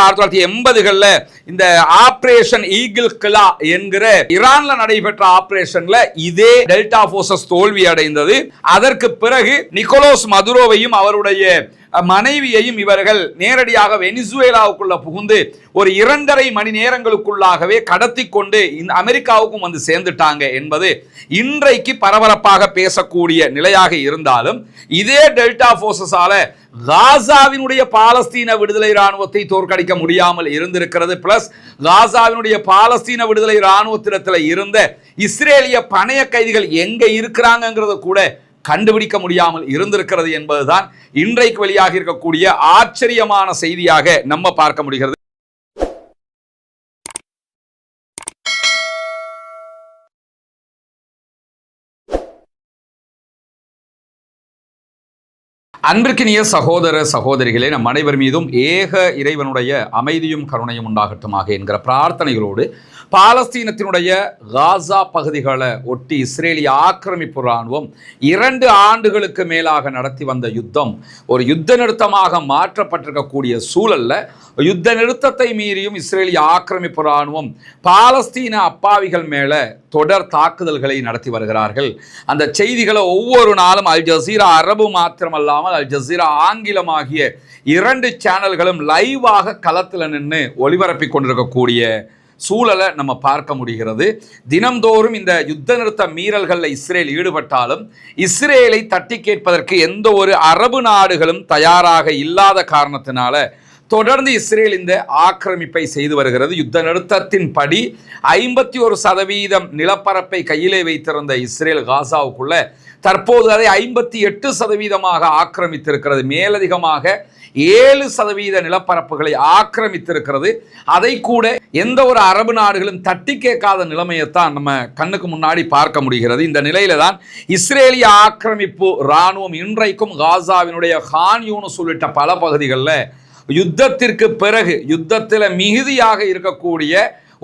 1980களில் இந்த operation eagle கிலா என்கிற ஈரான்ல நடைபெற்ற ஆபரேஷன்ல இதே டெல்டா போர்சஸ் தோல்வி அடைந்தது. அதற்கு பிறகு நிக்கோலஸ் மதுரோவையும் அவருடைய மனைவியையும் இவர்கள் நேரடியாக வெனிசுவேலாவுக்குள்ள புகுந்து ஒரு 2.5 மணி நேரங்களுக்குள்ளாகவே கடத்தி கொண்டு அமெரிக்காவுக்கும் வந்து சேர்ந்துட்டாங்க என்பது இன்றைக்கு பரபரப்பாக பேசக்கூடிய நிலையாக இருந்தாலும், இதே டெல்டா போர்சஸால காசாவினுடைய பாலஸ்தீன விடுதலை ராணுவத்தை தோற்கடிக்க முடியாமல் இருந்திருக்கிறது. பிளஸ் காசாவினுடைய பாலஸ்தீன விடுதலை ராணுவத்திடத்தில் இருந்த இஸ்ரேலிய பணைய கைதிகள் எங்க இருக்கிறாங்கிறத கூட கண்டுபிடிக்க முடியாமல் இருந்திருக்கிறது என்பதுதான் இன்றைக்கு வெளியாக இருக்கக்கூடிய ஆச்சரியமான செய்தியாக நம்ம பார்க்க முடிகிறது. அன்பிற்கினிய சகோதர சகோதரிகளே, நம் அனைவர் மீதும் ஏக இறைவனுடைய அமைதியும் கருணையும் உண்டாகட்டுமாக என்கிற பிரார்த்தனைகளோடு, பாலஸ்தீனத்தினுடைய காசா பகுதிகளை ஒட்டி இஸ்ரேலிய ஆக்கிரமிப்பு இராணுவம் 2 ஆண்டுகளுக்கு மேலாக நடத்தி வந்த யுத்தம் ஒரு யுத்த நிறுத்தமாக மாற்றப்பட்டிருக்கக்கூடிய சூழல்ல, யுத்த நிறுத்தத்தை மீறியும் இஸ்ரேலிய ஆக்கிரமிப்பு இராணுவம் பாலஸ்தீன அப்பாவிகள் மேல தொடர் தாக்குதல்களை நடத்தி வருகிறார்கள். அந்த செய்திகளை ஒவ்வொரு நாளும் அல் ஜசீரா அரபு மாத்திரமல்லாமல் அல் ஜசீரா ஆங்கிலம் ஆகிய 2 சேனல்களும் லைவாக களத்தில் நின்று ஒளிபரப்பி கொண்டிருக்கக்கூடிய சூழலை நம்ம பார்க்க முடிகிறது. தினம்தோறும் இந்த யுத்த நிறுத்த மீறல்களில் இஸ்ரேல் ஈடுபட்டாலும் இஸ்ரேலை தட்டி கேட்பதற்கு எந்த ஒரு அரபு நாடுகளும் தயாராக இல்லாத காரணத்தினால தொடர்ந்து இஸ்ரேல் இந்த ஆக்கிரமிப்பை செய்து வருகிறது. யுத்த நிறுத்தத்தின் படி 51% நிலப்பரப்பை கையிலே வைத்திருந்த இஸ்ரேல் காசாவுக்குள்ள தற்போது அதை 58% ஆக்கிரமித்திருக்கிறது. மேலதிகமாக 7% நிலப்பரப்புகளை ஆக்கிரமித்திருக்கிறது. அதை கூட எந்த ஒரு அரபு நாடுகளும் தட்டி கேட்காத நிலைமையைத்தான் நம்ம கண்ணுக்கு முன்னாடி பார்க்க முடிகிறது. இந்த நிலையில தான் இஸ்ரேலிய ஆக்கிரமிப்பு இராணுவம் இன்றைக்கும் காசாவினுடைய கான் யூனிஸ் உள்ளிட்ட பல பகுதிகளில் யுத்தத்திற்கு பிறகு யுத்தத்தில் மிகுதியாக இருக்கக்கூடிய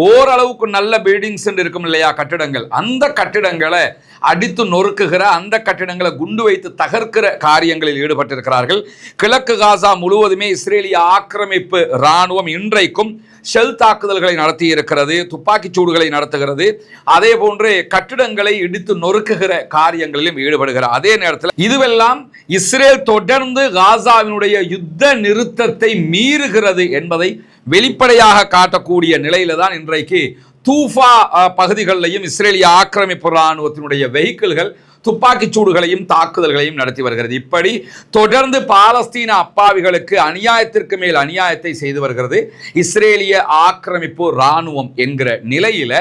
ஓரளவுக்கு நல்ல பில்டிங்ஸ் இருக்கும் இல்லையா, கட்டிடங்கள், அந்த கட்டிடங்களை அடித்து நொறுக்குகிற, அந்த கட்டிடங்களை குண்டு வைத்து தகர்க்கிற காரியங்களில் ஈடுபட்டிருக்கிறார்கள். கிழக்கு காசா முழுவதுமே இஸ்ரேலிய ஆக்கிரமிப்பு இராணுவம் இன்றைக்கும் ஷெல் தாக்குதல்களை நடத்தி இருக்கிறது, துப்பாக்கிச் சூடுகளை நடத்துகிறது, அதே போன்று கட்டிடங்களை இடித்து நொறுக்குகிற காரியங்களிலும் ஈடுபடுகிறார். அதே நேரத்தில் இதுவெல்லாம் இஸ்ரேல் தொடர்ந்து காசாவினுடைய யுத்த நிறுத்தத்தை மீறுகிறது என்பதை வெளிப்படையாக காட்டக்கூடிய நிலையில தான் இன்றைக்கு தூஃபா பகுதிகளிலையும் இஸ்ரேலிய ஆக்கிரமிப்பு இராணுவத்தினுடைய வெஹிக்கிள்கள் துப்பாக்கிச் சூடுகளையும் தாக்குதல்களையும் நடத்தி வருகிறது. இப்படி தொடர்ந்து பாலஸ்தீன அப்பாவிகளுக்கு அநியாயத்திற்கு மேல் அநியாயத்தை செய்து வருகிறது இஸ்ரேலிய ஆக்கிரமிப்பு இராணுவம் என்கிற நிலையில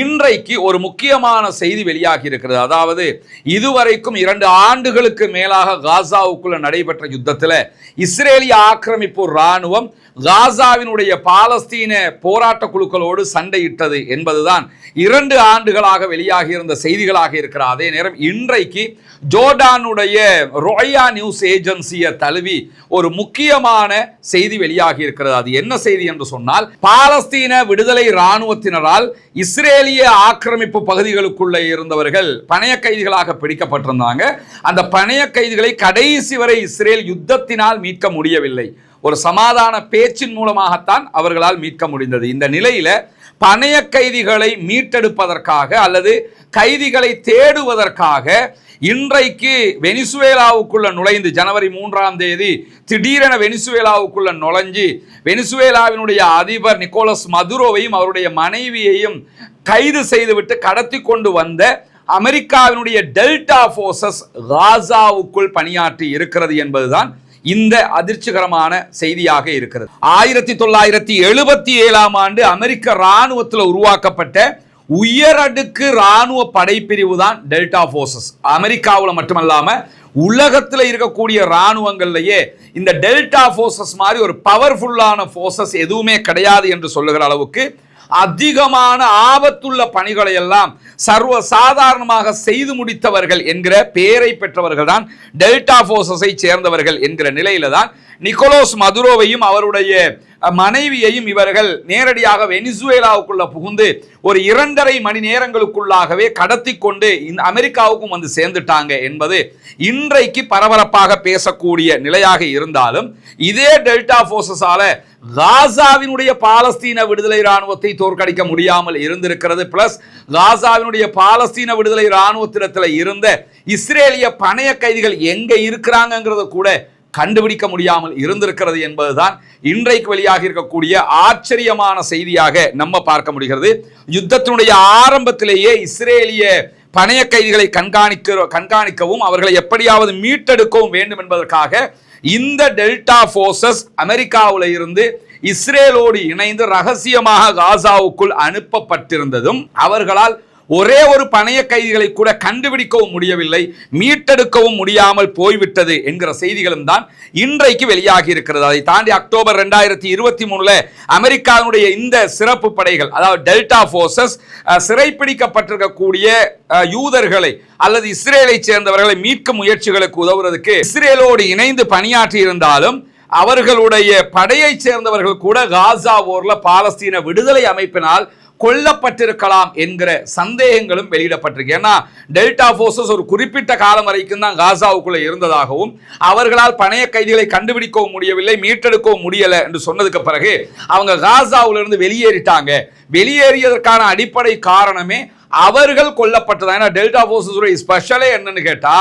இன்றைக்கு ஒரு முக்கியமான செய்தி வெளியாகி இருக்கிறது. அதாவது இதுவரைக்கும் 2 ஆண்டுகளுக்கு மேலாக காசாவுக்குள்ள நடைபெற்ற யுத்தத்தில் இஸ்ரேலிய ஆக்கிரமிப்பு இராணுவம் காசாவினுடைய பாலஸ்தீன போராட்ட குழுக்களோடு சண்டையிட்டது என்பதுதான் 2 ஆண்டுகளாக வெளியாகி இருந்த செய்திகளாக இருக்கிற அதே நேரம் இன்றைக்கு ஜோர்டானுடைய ரோயா நியூஸ் ஏஜென்சியை தழுவி ஒரு முக்கியமான செய்தி வெளியாகி இருக்கிறது. அது என்ன செய்தி என்று சொன்னால், பாலஸ்தீன விடுதலை இராணுவத்தினரால் இஸ்ரேலிய ஆக்கிரமிப்பு பகுதிகளுக்குள்ள இருந்தவர்கள் பணைய கைதிகளாக பிடிக்கப்பட்டிருந்தாங்க. அந்த பணைய கைதிகளை கடைசி வரை இஸ்ரேல் யுத்தத்தினால் மீட்க முடியவில்லை, ஒரு சமாதான பேச்சின் மூலமாகத்தான் அவர்களால் மீட்க முடிந்தது. இந்த நிலையில பணைய கைதிகளை மீட்டெடுப்பதற்காக அல்லது கைதிகளை தேடுவதற்காக இன்றைக்கு வெனிசுவேலாவுக்குள்ள நுழைந்து ஜனவரி 3ஆம் தேதி திடீரென வெனிசுவேலாவுக்குள்ள நுழைஞ்சு வெனிசுவேலாவினுடைய அதிபர் நிக்கோலஸ் மதுரோவையும் அவருடைய மனைவியையும் கைது செய்துவிட்டு கடத்தி கொண்டு வந்த அமெரிக்காவினுடைய டெல்டா போர்சஸ் காசாவுக்குள் பணியாற்றி இருக்கிறது என்பதுதான் இந்த அதிர்ச்சிகரமான செய்தியாக இருக்கிறது. 1977ஆம் ஆண்டு அமெரிக்க இராணுவத்தில் உருவாக்கப்பட்ட உயரடுக்கு இராணுவ படைப்பிரிவு தான் டெல்டா போர்சஸ். அமெரிக்காவில் மட்டுமல்லாம உலகத்தில் இருக்கக்கூடிய இராணுவங்கள்லயே இந்த டெல்டா போர்சஸ் மாதிரி ஒரு பவர்ஃபுல்லான போர்சஸ் எதுவுமே கிடையாது என்று சொல்லுகிற அளவுக்கு அதிகமான ஆபத்துள்ள பணிகளை எல்லாம் சர்வ சாதாரணமாக செய்து முடித்தவர்கள் என்கிற பெயரை பெற்றவர்கள் தான் டெல்டா போர்சஸை சேர்ந்தவர்கள் என்கிற நிலையில தான் நிக்கோலஸ் மதுரோவையும் அவருடைய மனைவியையும் இவர்கள் நேரடியாக வெனிசுவேலாவுக்குள்ள புகுந்து ஒரு 2.5 மணி நேரங்களுக்குள்ளாகவே கடத்தி கொண்டு அமெரிக்காவுக்கும் வந்து சேர்ந்துட்டாங்க என்பது இன்றைக்கு பரபரப்பாக பேசக்கூடிய நிலையாக இருந்தாலும், இதே டெல்டா போர்சஸால காசாவினுடைய பாலஸ்தீன விடுதலை இராணுவத்தை தோற்கடிக்க முடியாமல் இருந்திருக்கிறது. பிளஸ் காசாவினுடைய பாலஸ்தீன விடுதலை இராணுவத்திடத்தில் இருந்த இஸ்ரேலிய பணைய கைதிகள் எங்க இருக்கிறாங்கிறத கூட கண்டுபிடிக்க முடியாமல் இருந்திருக்கிறது என்பதுதான் இன்றைக்கு வெளியாக இருக்கக்கூடிய ஆச்சரியமான செய்தியாக நம்ம பார்க்க முடிகிறது. யுத்தத்தினுடைய ஆரம்பத்திலேயே இஸ்ரேலிய பணைய கைதிகளை கண்காணிக்கவும் அவர்களை எப்படியாவது மீட்டெடுக்கவும் வேண்டும் என்பதற்காக இந்த டெல்டா போர்சஸ் அமெரிக்காவில் இருந்து இஸ்ரேலோடு இணைந்து ரகசியமாக காசாவுக்குள் அனுப்பப்பட்டிருந்ததும் அவர்களால் ஒரே ஒரு பணைய கைதிகளை கூட கண்டுபிடிக்கவும் முடியவில்லை, மீட்டெடுக்கவும் முடியாமல் போய்விட்டது என்கிற செய்திகளும் தான் இன்றைக்கு வெளியாகி இருக்கிறது. அதை தாண்டி அக்டோபர் 2023 அமெரிக்காவுடைய இந்த சிறப்பு படைகள், அதாவது டெல்டா போர்சஸ், சிறைப்பிடிக்கப்பட்டிருக்கக்கூடிய யூதர்களை அல்லது இஸ்ரேலை சேர்ந்தவர்களை மீட்கும் முயற்சிகளுக்கு உதவுவதற்கு இஸ்ரேலோடு இணைந்து பணியாற்றி இருந்தாலும் அவர்களுடைய படையை சேர்ந்தவர்கள் கூட காசா போர்ல பாலஸ்தீன விடுதலை அமைப்பினால் கொல்லப்பட்டிருக்கலாம் என்கிற சந்தேகங்களும் வெளியிடப்பட்டிருக்கு. ஏன்னா டெல்டா போர்சஸ் ஒரு குறிப்பிட்ட காலம் வரைக்கும் தான் காசாவுக்குள்ள இருந்ததாகவும் அவர்களால் பணைய கைதிகளை கண்டுபிடிக்கவும் முடியவில்லை, மீட்டெடுக்கவும் முடியல என்று சொன்னதுக்கு பிறகு அவங்க காசாவிலிருந்து வெளியேறிட்டாங்க. வெளியேறியதற்கான அடிப்படை காரணமே அவர்கள் கொல்லப்பட்டதான். ஏன்னா டெல்டா போர்சஸ் ஸ்பெஷலே என்னன்னு கேட்டா,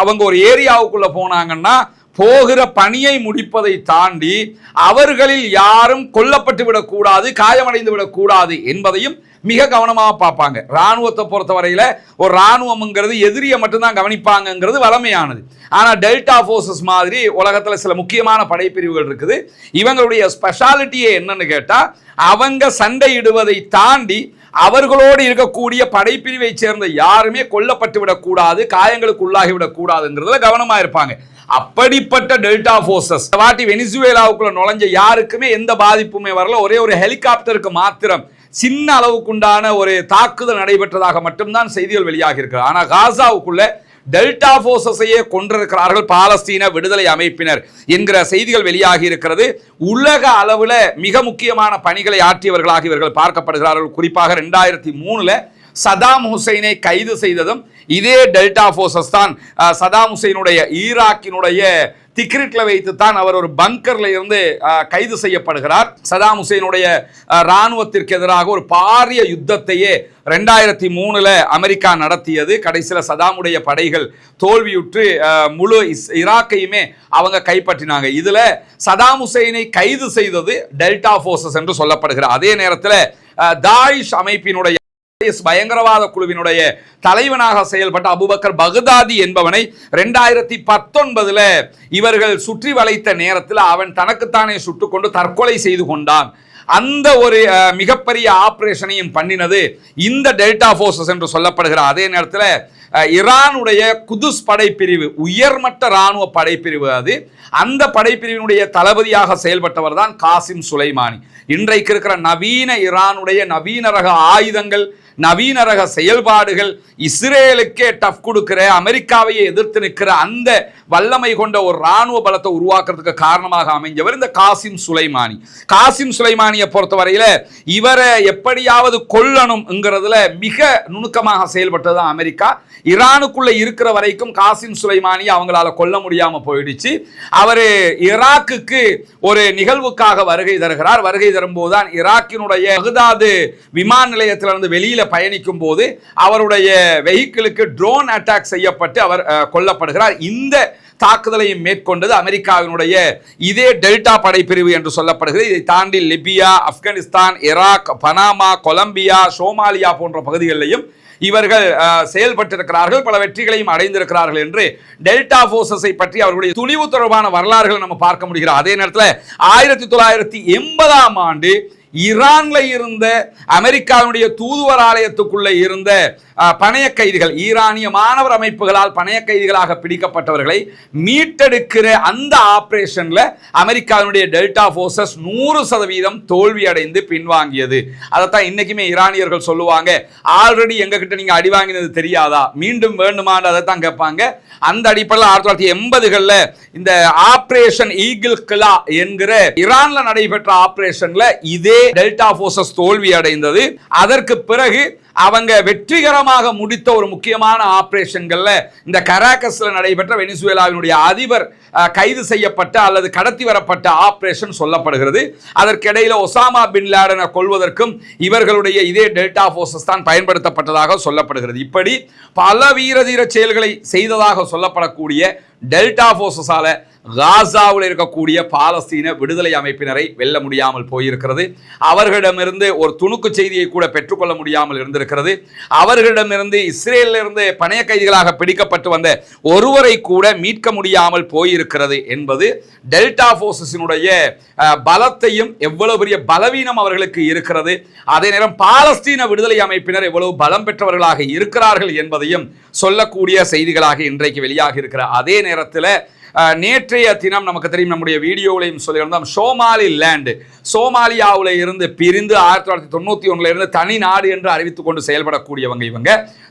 அவங்க ஒரு ஏரியாவுக்குள்ள போனாங்கன்னா போகிற பணியை முடிப்பதை தாண்டி அவர்களில் யாரும் கொல்லப்பட்டு விடக்கூடாது, காயமடைந்து விடக்கூடாது என்பதையும் மிக கவனமாக பார்ப்பாங்க. ராணுவத்தை பொறுத்தவரையில ஒரு ராணுவம்ங்கிறது எதிரியை மட்டும்தான் கவனிப்பாங்கிறது வளமையானது. ஆனால் டெல்டா போர்சஸ் மாதிரி உலகத்தில் சில முக்கியமான படைப்பிரிவுகள் இருக்குது. இவங்களுடைய ஸ்பெஷாலிட்டியே என்னன்னு கேட்டா, அவங்க சண்டையிடுவதை தாண்டி அவர்களோடு இருக்கக்கூடிய படைப்பிரிவை சேர்ந்த யாருமே கொல்லப்பட்டு விடக்கூடாது, காயங்களுக்கு உள்ளாகி விடக்கூடாதுங்கிறதுல கவனமா இருப்பாங்க. அப்படிப்பட்ட டெல்டா போர்சஸ் வாட்டி வெனிசுவேலாவுக்குள்ள நுழைஞ்ச யாருக்குமே எந்த பாதிப்புமே வரல. ஒரே ஒரு ஹெலிகாப்டருக்கு மாத்திரம் சின்ன அளவுக்குண்டான ஒரு தாக்குதல் நடைபெற்றதாக மட்டும்தான் செய்திகள் வெளியாகி இருக்கிறது. ஆனா காசாவுக்குள்ள டெல்டா போர்சஸையே கொண்டிருக்கிறார்கள் பாலஸ்தீன விடுதலை அமைப்பினர் என்கிற செய்திகள் வெளியாகி இருக்கிறது. உலக அளவில் மிக முக்கியமான பணிகளை ஆற்றியவர்களாக இவர்கள் பார்க்கப்படுகிறார்கள். குறிப்பாக 2003 சதாம் ஹுசைனை கைது செய்ததும் இதே டெல்டா போர்சஸ் தான். சதாம் ஹுசைனுடைய ஈராக்கினுடைய திக்ரிட்ல வைத்துத்தான் அவர் ஒரு பங்கர்ல இருந்து கைது செய்யப்படுகிறார். சதாம் ஹுசைனுடைய ராணுவத்திற்கு எதிராக ஒரு பாரிய யுத்தத்தையே 2003 அமெரிக்கா நடத்தியது. கடைசியில் சதாமுடைய படைகள் தோல்வியுற்று முழு ஈராக்கையுமே அவங்க கைப்பற்றினாங்க. இதுல சதாம் ஹுசைனை கைது செய்தது டெல்டா போர்சஸ் என்று சொல்லப்படுகிறார். அதே நேரத்தில் தாயிஷ் அமைப்பினுடைய பயங்கரவாத குழுவினுடைய தலைவனாக செயல்பட்ட அபுபக்கர் பக்தாதி என்பவனை 2019 இவர்கள் சுற்றி வளைத்த நேரத்தில் அவன் தனக்குத்தானே சுட்டுக்கொண்டு தற்கொலை செய்து கொண்டான். அந்த ஒரு மிகப்பெரிய ஆபரேஷனையும் பண்ணினது இந்த டெல்டா போர்சஸ் என்று சொல்லப்படுகிற. அதே நேரத்தில் ஈரானுடைய குதுஸ் படைப்பிரிவு, உயர்மட்ட இராணுவ படைப்பிரிவு அது. அந்த படைப்பிரிவினுடைய தளபதியாக செயல்பட்டவர் தான் காசிம் சுலைமானி. இன்றைக்கு இருக்கிற நவீன ஈரானுடைய நவீன ரக ஆயுதங்கள், நவீன ரக செயல்பாடுகள், இஸ்ரேலுக்கே டஃப் கொடுக்கிற, அமெரிக்காவையே எதிர்த்து நிற்கிற அந்த வல்லமை கொண்ட ஒரு இராணுவ பலத்தை உருவாக்குறதுக்கு காரணமாக அமைஞ்சவர் இந்த காசிம் சுலைமானி. காசிம் சுலைமானியை பொறுத்தவரையில இவரை எப்படியாவது கொல்லணும்ங்கிறதுல மிக நுணுக்கமாக செயல்பட்டது அமெரிக்கா. ஈரானுக்குள்ள இருக்கிற வரைக்கும் காசிம் சுலைமானி அவங்களால கொல்ல முடியாம போயிடுச்சு. அவரு ஈராக்குக்கு ஒரு நிகழ்வுக்காக வருகை தருகிறார். வருகை தரும்போதுதான் ஈராக்கினுடைய பக்தாது விமான நிலையத்திலிருந்து வெளியில பயணிக்கும் போது அவருடைய வெஹிக்கிளுக்கு ட்ரோன் அட்டாக் செய்யப்பட்டு அவர் கொல்லப்படுகிறார். இந்த தாக்குதலையும் மேற்கொண்டது அமெரிக்காவினுடைய இதே டெல்டா படைப்பிரிவு என்று சொல்லப்படுகிறது. இதை தாண்டி Libya, Afghanistan, Iraq, Panama, Colombia, Somalia போன்ற பகுதிகளிலையும் இவர்கள் செயல்பட்டிருக்கிறார்கள், பல வெற்றிகளையும் அடைந்திருக்கிறார்கள் என்று டெல்டா போர்சஸை பற்றி அவர்களுடைய துணிவு தொடர்பான வரலாறுகளை நம்ம பார்க்க முடிகிறது. அதே நேரத்தில் 1980 ஆண்டு ஈரான்ல இருந்த அமெரிக்காவுடைய தூதுவர் ஆலயத்துக்குள்ள இருந்த பணைய கைதிகள், ஈரானிய மாணவர் அமைப்புகளால் பணைய கைதிகளாக பிடிக்கப்பட்டவர்களை மீட்டெடுக்கிற அந்த ஆபரேஷன்ல அமெரிக்காவுடைய டெல்டா போர்சஸ் 100% தோல்வி அடைந்து பின்வாங்கியது. அதைத்தான் இன்னைக்குமே ஈரானியர்கள் சொல்லுவாங்க, ஆல்ரெடி எங்க கிட்ட நீங்க அடி வாங்கினது தெரியாதா, மீண்டும் வேண்டுமான்னு அதை தான் கேட்பாங்க. அந்த அடிப்படையில் 1980களில் இந்த ஆபரேஷன் ஈகிள் கிலா என்கிற ஈரான்ல நடைபெற்ற ஆபரேஷன்ல இதே டெல்டா போர்சஸ் தோல்வி அடைந்தது. அதற்கு பிறகு அவங்க வெற்றிகரமாக முடித்த ஒரு முக்கியமான ஆபரேஷன்கள்ல இந்த கராகஸ்ல நடைபெற்ற வெனிசுவேலாவினுடைய அதிபர் கைது செய்யப்பட்ட அல்லது கடத்தி வரப்பட்ட ஆபரேஷன் சொல்லப்படுகிறது. அதற்கிடையில ஒசாமா பின் லாடனை கொல்வதற்கும் இவர்களுடைய இதே டெல்டா போர்சஸ் தான் பயன்படுத்தப்பட்டதாக சொல்லப்படுகிறது. இப்படி பல வீரதீர செயல்களை செய்ததாக சொல்லப்படக்கூடிய டெல்டா போர்சஸால காசாவில் இருக்கக்கூடிய பாலஸ்தீன விடுதலை அமைப்பினரை வெல்ல முடியாமல் போயிருக்கிறது. அவர்களிடமிருந்து ஒரு துணுக்கு செய்தியை கூட பெற்றுக்கொள்ள முடியாமல் இருந்திருக்கிறது. அவர்களிடமிருந்து இஸ்ரேலிலிருந்து பணைய கைதிகளாக பிடிக்கப்பட்டு வந்த ஒருவரை கூட மீட்க முடியாமல் போயிருக்கிறது என்பது டெல்டா போர்சஸினுடைய பலத்தையும் எவ்வளவு பெரிய பலவீனம் அவர்களுக்கு இருக்கிறது, அதே நேரம் பாலஸ்தீன விடுதலை அமைப்பினர் எவ்வளவு பலம் பெற்றவர்களாக இருக்கிறார்கள் என்பதையும் சொல்லக்கூடிய செய்திகளாக இன்றைக்கு வெளியாக இருக்கிற அதே நேரத்தில் நேற்றைய தினம் நமக்கு தெரியும், நம்முடைய வீடியோவிலையும் சொல்லியிருந்தோம், சோமாலிலேண்ட் சோமாலியாவில் இருந்து பிரிந்து 1991 இருந்து தனி நாடு என்று அறிவித்துக் கொண்டு செயல்படக்கூடியவங்க. இவங்க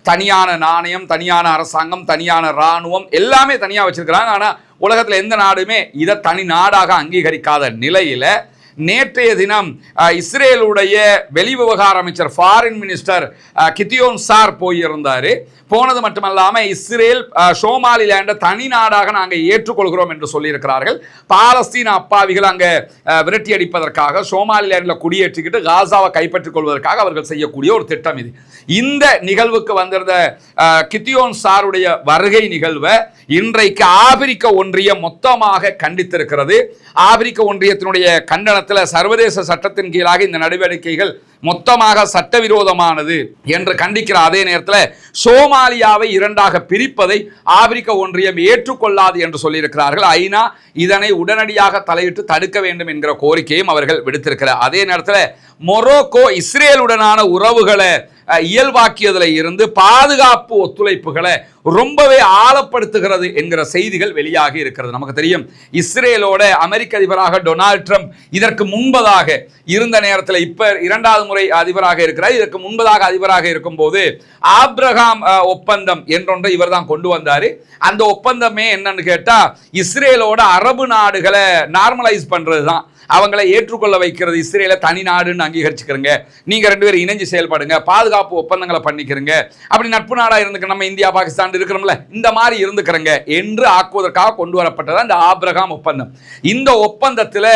தனியான நாணயம், தனியான அரசாங்கம், தனியான இராணுவம் எல்லாமே தனியாக வச்சிருக்கிறாங்க. ஆனால் உலகத்தில் எந்த நாடுமே இதை தனி நாடாக அங்கீகரிக்காத நிலையில நேற்றைய தினம் இஸ்ரேலுடைய வெளிவிவகார அமைச்சர் ஃபாரின் மினிஸ்டர் கிதியோன் சார் போயிருந்தார். போனது மட்டுமல்லாமல் இஸ்ரேல் சோமாலிலேண்டை தனி நாடாக நாங்கள் ஏற்றுக்கொள்கிறோம் என்று சொல்லியிருக்கிறார்கள். பாலஸ்தீன அப்பாவிகள் அங்கே விரட்டி அடிப்பதற்காக சோமாலிலேண்டில் குடியேற்றிக்கிட்டு காசாவை கைப்பற்றிக் கொள்வதற்காக அவர்கள் செய்யக்கூடிய ஒரு திட்டம் இது. இந்த நிகழ்வுக்கு வந்திருந்த கிதியோன் சாருடைய வருகை நிகழ்வை இன்றைக்கு ஆப்பிரிக்க ஒன்றியம் மொத்தமாக கண்டித்திருக்கிறது. ஆப்பிரிக்க ஒன்றியத்தினுடைய கண்டனத்தில் சர்வதேச சட்டத்தின் கீழாக இந்த நடவடிக்கைகள் மொத்தமாக சட்டவிரோதமானது என்று கண்டிக்கிற அதே நேரத்தில் சோமாலியாவை இரண்டாக பிரிப்பதை ஆப்பிரிக்க ஒன்றியம் ஏற்றுக்கொள்ளாது என்று சொல்லியிருக்கிறார்கள். ஐநா இதனை உடனடியாக தலையிட்டு தடுக்க வேண்டும் என்கிற கோரிக்கையும் அவர்கள் விடுத்திருக்கிறார். அதே நேரத்தில் மொரோக்கோ இஸ்ரேலுடனான உறவுகளை இயல்பாக்கியதில் இருந்து பாதுகாப்பு ஒத்துழைப்புகளை ரொம்பவே ஆழப்படுத்துகிறது என்கிற செய்திகள் வெளியாகி இருக்கிறது. நமக்கு தெரியும், இஸ்ரேலோட அமெரிக்க அதிபராக டொனால்ட் ட்ரம்ப் இதற்கு முன்பதாக இருந்த நேரத்தில், இப்ப 2வது முறை அதிபராக இருக்கிறார். இதற்கு முன்பதாக அதிபராக இருக்கும் போது ஆப்ரஹாம் ஒப்பந்தம் என்றொன்றை இவர் தான் கொண்டு வந்தார். அந்த ஒப்பந்தமே என்னன்னு கேட்டா இஸ்ரேலோட அரபு நாடுகளை நார்மலைஸ் பண்றது தான், அவங்களை ஏற்றுக்கொள்ள வைக்கிறது. இஸ்ரேலை தனி நாடுன்னு அங்கீகரிச்சுக்கிறங்க, நீங்க 2 பேரும் இணைஞ்சு செயல்படுங்க, பாதுகாப்பு ஒப்பந்தங்களை பண்ணிக்கிறங்க, அப்படி நட்பு நாடா இருந்துக்க, நம்ம இந்தியா பாகிஸ்தான் இருக்கிறோம்ல, இந்த மாதிரி இருந்துக்கிறங்க என்று ஆக்குவதற்காக கொண்டு வரப்பட்டது இந்த ஆப்ரஹாம் ஒப்பந்தம். இந்த ஒப்பந்தத்தில்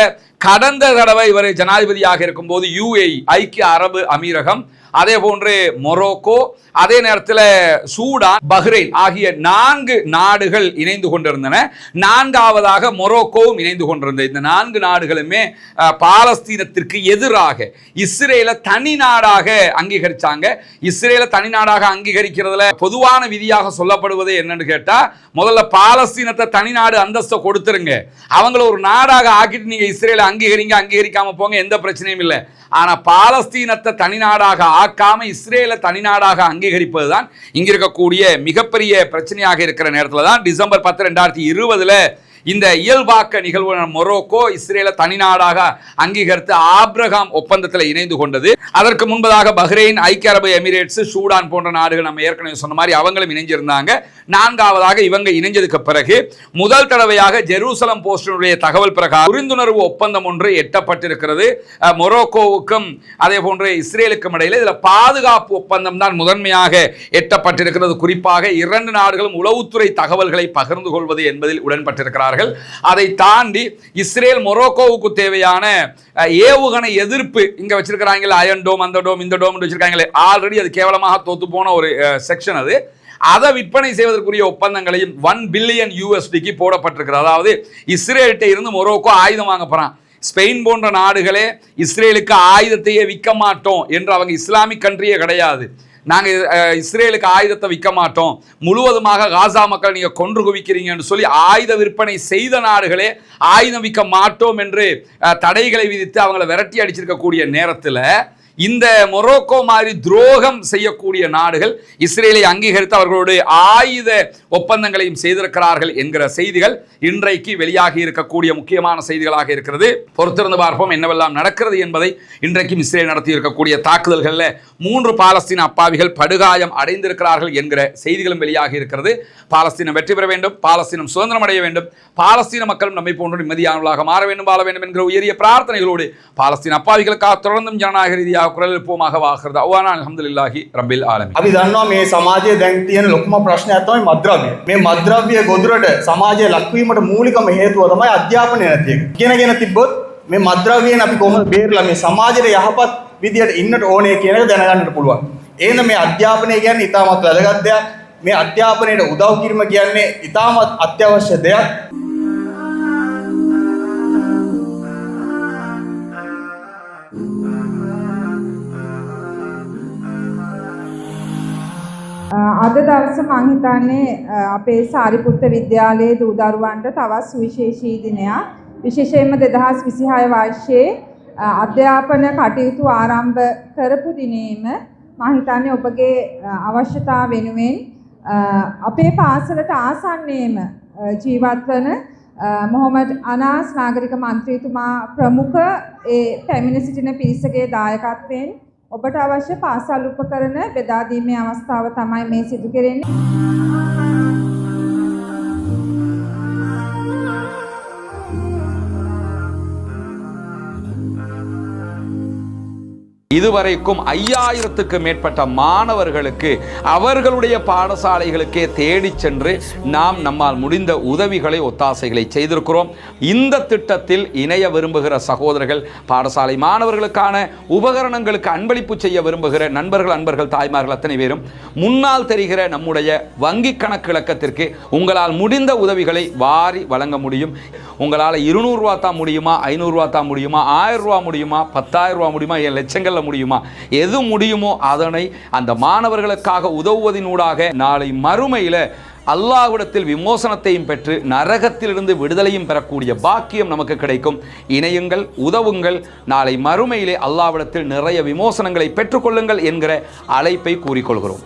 கடந்த தடவை இவர் ஜனாதிபதியாக இருக்கும்போது UAE ஐக்கிய அரபு அமீரகம், அதே போன்று மொரோக்கோ, அதே நேரத்தில் சூடான், பஹ்ரைன் ஆகிய 4 நாடுகள் இணைந்து கொண்டிருந்தன. 4வதாக மொரோக்கோவும் இணைந்து கொண்டிருந்தது. இந்த 4 நாடுகளுமே பாலஸ்தீனத்திற்கு எதிராக இஸ்ரேலை தனி நாடாக அங்கீகரிச்சாங்க. இஸ்ரேலை தனி நாடாக அங்கீகரிக்கிறதுல பொதுவான விதியாக சொல்லப்படுவது என்னன்னு கேட்டா, முதல்ல பாலஸ்தீனத்தை தனி நாடு அந்தஸ்தை கொடுத்துருங்க, அவங்கள ஒரு நாடாக ஆக்கிட்டு நீங்க இஸ்ரேலை அங்கீகரிங்க, அங்கீகரிக்காம போங்க, எந்த பிரச்சனையும் இல்லை. ஆனா பாலஸ்தீனத்தை தனி நாடாக ஆக்காம இஸ்ரேலை தனி நாடாக அங்கீகரிப்பதுதான் இங்க இருக்கக்கூடிய மிகப்பெரிய பிரச்சனையாக இருக்கிற நேரத்தில் தான் டிசம்பர் 10, 2020 இந்த இயல்பாக்க நிகழ்வு மொரோக்கோ இஸ்ரேலை தனிநாடாக அங்கீகரித்து ஆப்ரஹாம் ஒப்பந்தத்தில் இணைந்து கொண்டது. அதற்கு முன்பதாக பஹ்ரைன், ஐக்கிய அரபு எமிரேட்ஸ், சூடான் போன்ற நாடுகள் நம்ம ஏற்கனவே சொன்ன மாதிரி அவங்களும் இணைஞ்சிருந்தாங்க. 4வதாக இவங்க இணைஞ்சதுக்கு பிறகு முதல் தடவையாக ஜெருசலம் போஸ்டினுடைய தகவல் பிரகாரம் புரிந்துணர்வு ஒப்பந்தம் ஒன்று எட்டப்பட்டிருக்கிறது. மொரோக்கோவுக்கும் அதே போன்று இஸ்ரேலுக்கும் இடையில இதுல பாதுகாப்பு ஒப்பந்தம் தான் முதன்மையாக எட்டப்பட்டிருக்கிறது. குறிப்பாக 2 நாடுகளும் உளவுத்துறை தகவல்களை பகிர்ந்து கொள்வது என்பதில் உடன்பட்டிருக்கிறார்கள். அதை தாண்டி இஸ்ரேல் மொரோக்கோவுக்கு தேவையான ஏவுகணை எதிர்ப்பு இங்க வச்சிருக்கிறாங்க, அயன் டோம், அந்த டோம், இந்த டோம் வச்சிருக்காங்களே, ஆல்ரெடி அது கேவலமாக தோத்து போன ஒரு செக்ஷன். அது அதை விற்பனை செய்வதற்குரிய ஒப்பந்தங்களையும் $1 பில்லியன் போடப்பட்டிருக்கிறது. அதாவது இஸ்ரேல்கிட்ட இருந்து மொரோக்கோ ஆயுதம் வாங்க போறான். ஸ்பெயின் போன்ற நாடுகளே இஸ்ரேலுக்கு ஆயுதத்தையே விற்க மாட்டோம் என்று, அவங்க இஸ்லாமிக் கண்ட்ரியே கிடையாது, நாங்கள் இஸ்ரேலுக்கு ஆயுதத்தை விற்க மாட்டோம், முழுவதுமாக காசா மக்கள் நீங்கள் கொன்று குவிக்கிறீங்கன்னு சொல்லி ஆயுத விற்பனை செய்த நாடுகளே ஆயுதம் விற்க மாட்டோம் என்று தடைகளை விதித்து அவங்களை விரட்டி அடிச்சிருக்கக்கூடிய நேரத்தில் இந்த மொரோக்கோ மாதிரி துரோகம் செய்யக்கூடிய நாடுகள் இஸ்ரேலை அங்கீகரித்து அவர்களுடைய ஆயுத ஒப்பந்தங்களையும் செய்திருக்கிறார்கள் என்கிற செய்திகள் இன்றைக்கு வெளியாகி இருக்கக்கூடிய முக்கியமான செய்திகளாக இருக்கிறது. பொறுத்திருந்து பார்ப்போம் என்னவெல்லாம் நடக்கிறது என்பதை. இன்றைக்கும் இஸ்ரேல் நடத்தி இருக்கக்கூடிய தாக்குதல்களில் 3 பாலஸ்தீன அப்பாவிகள் படுகாயம் அடைந்திருக்கிறார்கள் என்கிற செய்திகளும் வெளியாகி இருக்கிறது. பாலஸ்தீனம் வெற்றி பெற வேண்டும், பாலஸ்தீனம் சுதந்திரம் அடைய வேண்டும், பாலஸ்தீன மக்களும் நம்மை போன்ற நிம்மதியானவர்களாக மாற வேண்டும், வாழ வேண்டும் என்கிற உயரிய பிரார்த்தனைகளோடு பாலஸ்தீன அப்பாவிகளுக்காக தொடர்ந்தும் ஜனநாயக ரீதியாக குரல் எழுப்புவோமாக. வாகிறது அவ்வானா அல்ஹம்துலில்லாஹி ரப்பில் ஆலமீன். අපි දන්නවා මේ සමාජයේ දැන් තියෙන ලොකුම ප්‍රශ්නයක් තමයි මත්ද්‍රව්‍ය. මේ මත්ද්‍රව්‍ය ගොදුරට සමාජයේ ලක්වීමට මූලිකම හේතුව තමයි අධ්‍යාපනය නැති එක. ඉගෙනගෙන තිබ්බොත් මේ මත්ද්‍රව්‍යයෙන් අපි කොහොමද බේරලා මේ සමාජයේ යහපත් විදියට ඉන්නට ඕනේ කියන එක දැනගන්නට පුළුවන්. එහෙනම් මේ අධ්‍යාපනය කියන්නේ ඉතාමත් වැදගත් දෙයක්. මේ අධ්‍යාපනයට උදව් කිරීම කියන්නේ ඉතාමත් අත්‍යවශ්‍ය දෙයක්. අද දවස මම හිතන්නේ අපේ සාරිපුත්ත විද්‍යාලයේ දූ දරුවන්ට තවත් සුවිශේෂී දිනයක්. විශේෂයෙන්ම 2026 වර්ෂයේ අධ්‍යාපන කටයුතු ආරම්භ කරපු දිනේම මම හිතන්නේ ඔබගේ අවශ්‍යතාව වෙනුවෙන් අපේ පාසලට ආසන්නයේම ජීවත් වන මොහොමඩ් අනාස් නාගරික මන්ත්‍රීතුමා ප්‍රමුඛ ඒ පැමිණ සිටින පිරිසගේ දායකත්වයෙන් ඔබට අවශ්‍ය පාසල් උපකරණ බෙදා දීමේ අවස්ථාව තමයි මේ සිදු කෙරෙන්නේ. இதுவரைக்கும் 5000க்கு மேற்பட்ட மாணவர்களுக்கு அவர்களுடைய பாடசாலைகளுக்கே தேடி சென்று நாம் நம்மால் முடிந்த உதவிகளை ஒத்தாசைகளை செய்திருக்கிறோம். இந்த திட்டத்தில் இணைய விரும்புகிற சகோதரர்கள், பாடசாலை மாணவர்களுக்கான உபகரணங்களுக்கு அன்பளிப்பு செய்ய விரும்புகிற நண்பர்கள், அன்பர்கள், தாய்மார்கள் அத்தனை பேரும் முன்னால் தெரிகிற நம்முடைய வங்கி கணக்கு இலக்கத்திற்கு உங்களால் முடிந்த உதவிகளை வாரி வழங்க முடியும். உங்களால் 200 ரூபா தான் முடியுமா, 500 ரூபா தான் முடியுமா, 1000 ரூபா முடியுமா, 10,000 ரூபா முடியுமா, என் லட்சங்கள்ல முடியுமா, எது முடியுமோ அதனை அந்த மாணவர்களுக்காக உதவுவதினூடாக நாளை மறுமையில அல்லாஹ்விடத்தில் விமோசனத்தையும் பெற்று நரகத்திலிருந்து விடுதலையும் பெறக்கூடிய பாக்கியம் நமக்கு கிடைக்கும். இணையுங்கள், உதவுங்கள். நாளை மறுமையிலே அல்லாஹ்விடத்தில் நிறைய விமோசனங்களை பெற்றுக்கொள்ளுங்கள் என்கிற அழைப்பை கூறிக்கொள்கிறோம்.